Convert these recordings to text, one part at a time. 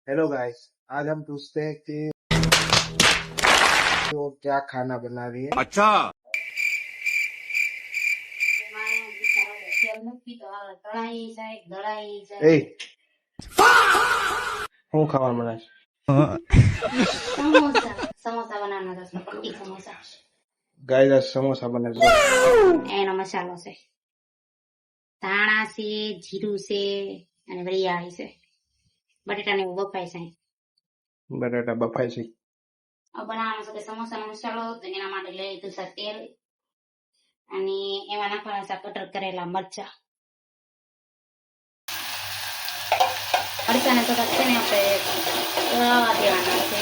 Hello guys. आज हम पूछते हैं कि वो क्या खाना बना रही है। अच्छा। ए હું ખાવા મળે છે? સમોસા સમોસા બનાવવાનો રસ્તો પટ્ટી સમોસા ગાઈસ આજ સમોસા બને છે. એનો મસાલો છે ધાણા છે જીરું છે અને વરિયાળી છે બટેટાને એવું બફાય છે બટાટા બફાય છે. હવે બનાવવાનો છે કે સમોસાનો મસાલો તો એના માટે લઈ લીધું છે તેલ અને એમાં નાખવાના છે કટર કરેલા મરચા મરચાને થોડાક છે ને આપણે તળાવા દેવાના છે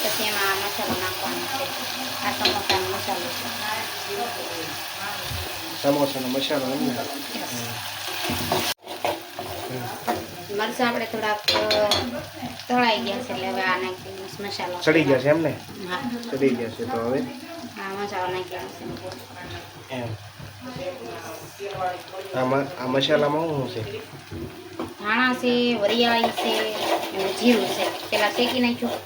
પછી એમાં મસાલો નાખવાનો છે આ સમોસાનો મસાલો છે સમોસાનો મસાલો એમ ને. મરચાં આપણે થોડાક તળાઈ ગયા છે એટલે હવે આ નાખી મસાલો ચડી ગયા છે એમ ને. હા ચડી ગયા છે તો હવે આ મસાલો નાખ્યો છે એમ આ મસાલામાં શું છે? ધાણા છે વરિયાળી છે અને જીરું છે પેલા શેકી નાખ્યું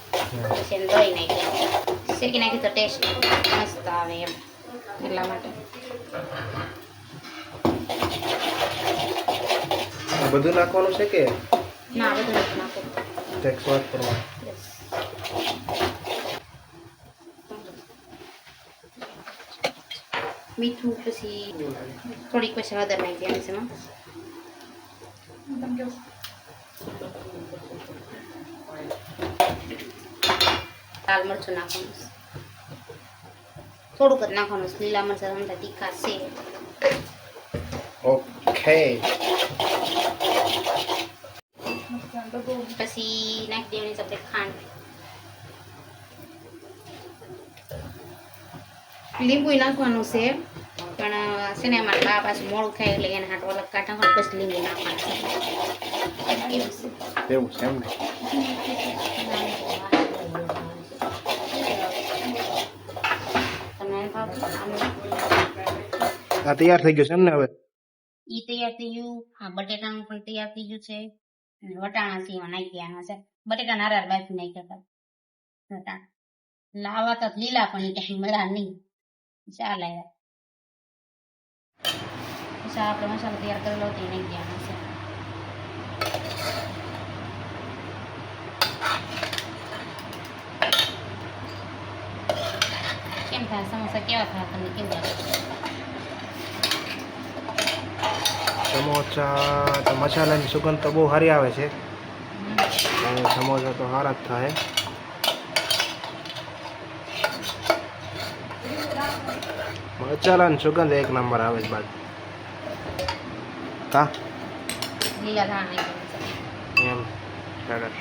પછી એને દળી નાખ્યું શેકી નાખ્યું તો ટેસ્ટ મસ્ત આવે એમ એટલા માટે આ બધું નાખવાનું છે કે ના બધું નથી નાખું ટેક્સ સ્વાદ પ્રમાણે? મીઠું પછી થોડીક પછી હળદર નાખી દેવાની છે એમાં લાલ મરચું નાખવાનું છે થોડુંક જ નાખવાનું છે લીલા મરચાં રમતા તીખા છે ઓકે. પછી નાખી દેવાની છે આપણે ખાંડ લીંબુ નાખવાનું છે પણ છે ને અમારા બા પાછું મોડું ખાય એટલે એને હાટ અલગ કાઢા પછી લીંબુ નાખવાનું છે એવું છે એવું છે એમ ને. તમને ભાવતું આ તૈયાર થઈ ગયું છે એમ ને. હવે ઈ તૈયાર થઈ ગયું હા બટેટાનું પણ તૈયાર થઈ ગયું છે અને વટાણા છે એમાં નાખી દેવાના છે બટેટા નારાર બાફી નાખ્યા હતા વટાણા લાવા તો લીલા પણ એ ટાઈમ મળ્યા નહીં ચાલે યાર પછી આપણે મસાલો તૈયાર કરેલો હતો એ નાખી દેવાનો છે કેમ થાય સમોસા કેવા થાય તમને કેવું લાગે સમોસા તો મસાલાની સુગંધ તો બહુ સારી આવે છે. અને સમોસા તો સારા જ થાય. મસાલાની સુગંધ એક નંબર આવે છે બાદ કા લીલા ધાણા નાખી એમ સરસ.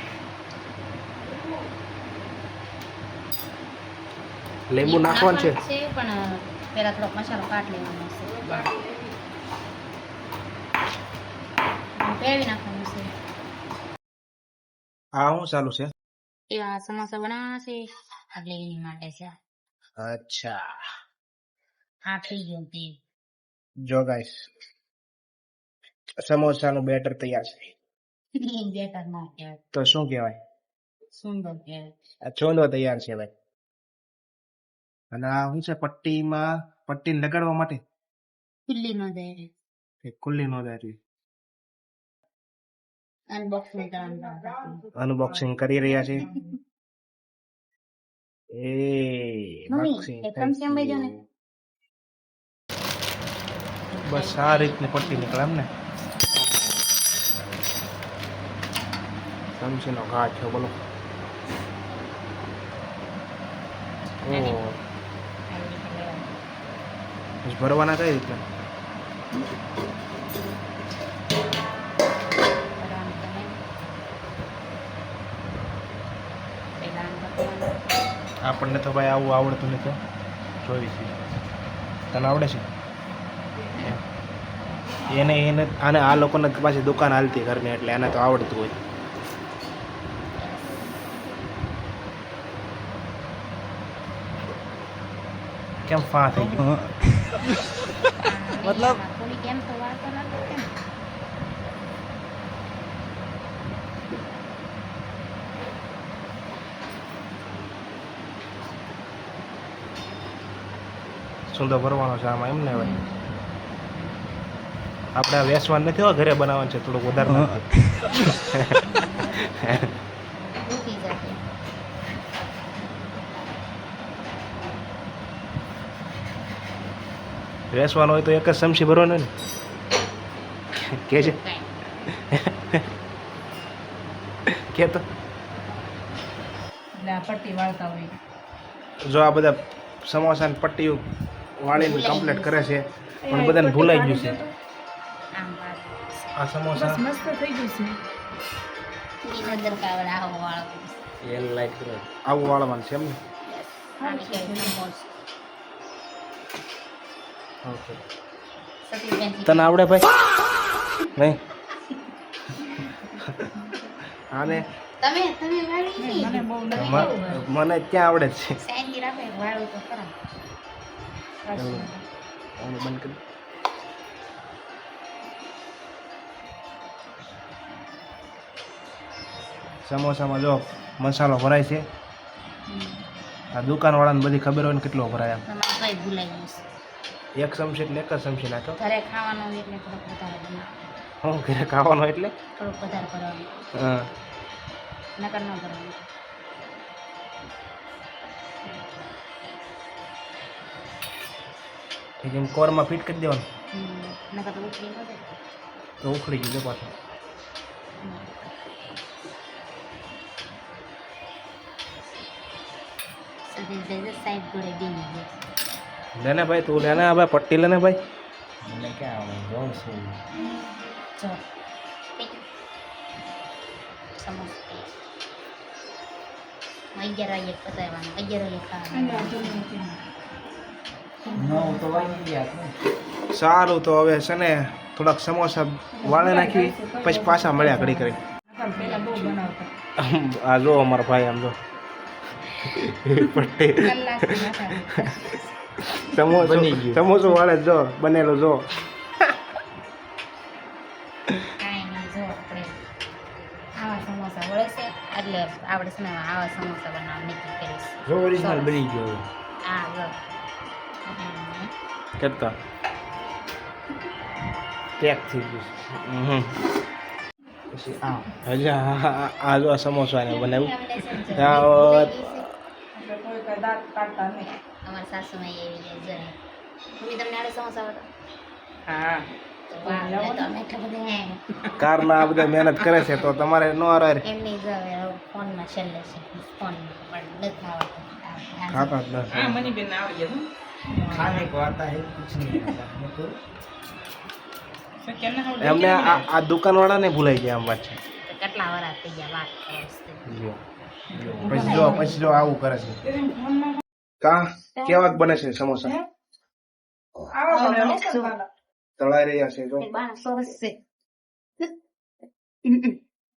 લીંબુ નાખવાનું છે. પણ પેલા થોડોક મસાલો કાઢ લેવાનો છે પેવી નાખવાનું છે આ શું ચાલુ છે? એવા સમોસા બનાવવાના છે એટલે એની માટે છે અચ્છા આ થઈ ગયું તે જો ગાઈસ સમોસાનું બેટર તૈયાર છે. બેટર ના કહેવાય તો શું કહેવાય? સુંદર કહેવાય આ ચોંદો તૈયાર છે ભાઈ. અને આ શું છે? પટ્ટીને લગાડવા માટે ખુલ્લી ન જાય કે ખુલ્લી નો થાય. અનબોક્સિંગ કરવાનું અનબોક્સિંગ કરી રહ્યા છે. એ મમ્મી boxing એક ચમચી અંબે જો ને બસ આ રીતની પટ્ટી નીકળે એમ ને. ચમચીનો ઘા છે બોલો. ભરવાના કઈ રીતના? આપણને તો ભાઈ આવું આવડતું નથી. જોઈ છે તને આવડે છે? એને આને આ લોકોને પાછી દુકાન હાલતી ઘરની એટલે એને તો આવડતું હોય. કેમ ફા થઈ ગયું? મતલબ થોડી કેમ તો વાર તો લાગે કેમ સૂંદો ભરવાનો છે આમાં એમ ને હવે આપણે આ વેસવાન નથી હો, ઘરે બનાવવાનું છે થોડુંક વધારે નાખીએ. તૂટી જશે. વેસવાનું હોય તો એક જ ચમચી ભરવાનો ને કે છે કાંઈ. કે તો એટલે આ પટ્ટી વાળતા હોય. જો આ બધા સમોસા ને પટ્ટીઓ વાળીને કમ્પ્લીટ કરે છે પણ બધાને ભૂલાઈ ગયું છે આમ વાત. આ સમોસા બસ મસ્ત થઈ ગયું છે. બીજો દરકાવડ આવો વાળો. આવું વાળવાનું છે એમ ને આની કઈ સમોસા. ઓકે સતીશબેન તને આવડે ભાઈ નહીં આને તમે વાળી મને નહીં. બહુ તમે નથી મ- કેવું હોય? મને ક્યાં આવડે છે સાઈનથી રાખો વાળું તો ખરા. આને બંધ કરી સમોસામાં જો મસાલો ભરાય છે આ દુકાનવાળાને બધી ખબર હોય ને કેટલો ભરાય આમ તમારે કઈ ભૂલાઈ ગયું છે. એક ચમચી એટલે એક જ ચમચી નાખો ઘરે ખાવાનું હોય એટલે થોડોક વધારે બનાવો. હું ઘરે ખાવાનો એટલે થોડુંક વધારે કરવાનું હા નકર ન કરવાનું. ઠીક એમ કોરમાં ફિટ કરી દેવાનું નકર તો ઉકળી ન જાય. તો ઉખડી ગયું છે પાછું સતીશભાઈ સાઈડ જોડે બેસી ગયા. લેને ભાઈ તું લેને હવે પટ્ટી લેને ભાઈ જો સમોસા 11 વાગે પતાવવાનું 11 વાગે ખાવાનું. સારું તો હવે છે ને થોડાક સમોસા વાળે નાખી પછી પાછા મળ્યા ઘડી કરી પેલા બહુ બનાવતા. આ જો અમારા ભાઈ આમ જો પટ્ટી કલાકથી નાખા. સમોસો સમોસો વાળે જો બનેલો જો કાંઈ નહીં જો આપણે આવા સમોસા વળશે એટલે આપણે છે ને આવા સમોસા બનાવવા નક્કી કરીશ. જો ઓરિજિનલ બની ગયો હા જો કરતા પેક થઈ ગયું પછી હજી આ જો આ સમોસા ને બનાવ્યું એટલે કોઈ કઈ દાંત કાઢતા નહીં. અમારા સાસુમાં એવી જાય જરા મમ્મી તમને આડે સમોસા આવડે? હા તો વાહ એટલે તો અમે એટલા બધા કારના આ બધા મહેનત કરે છે તો તમારે નો આવે એમની જ હવે ફોનમાં છેલ્લે છે ફોનમાં પણ નથી આવડતું. ખાતા જ હા નથી મની બેન આવડી જતું. खाने को आता है कुछ नहीं आता हमको કેમ ના આવડે? એમને આ દુકાનવાળા ને ભૂલાઈ ગયા આમ વાત છે તો કેટલા વરા થઈ ગયા વાત કરો છો. પછી જો આવું કરે છે તેમ ફોનમાં કા કેવાક બને છે સમોસા આવા પડે હો કરવાના. તળાઈ રહ્યા છે જો એક બાણ સરસ છે.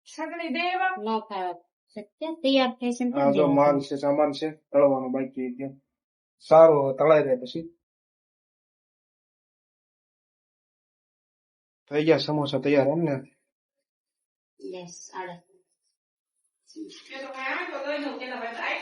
સગડી દેવા ન ખાવ સત્ય તૈયાર થઈ છે ને આ જો માલ છે સામાન છે તળવાનો બાકી છે સારું તળાઈ રહે પછી થઈ ગયા સમોસા તૈયાર એમ ને યસ આડે કે તો કાંઈ આવે તો દઈ દઉં કે ભાઈ આઈ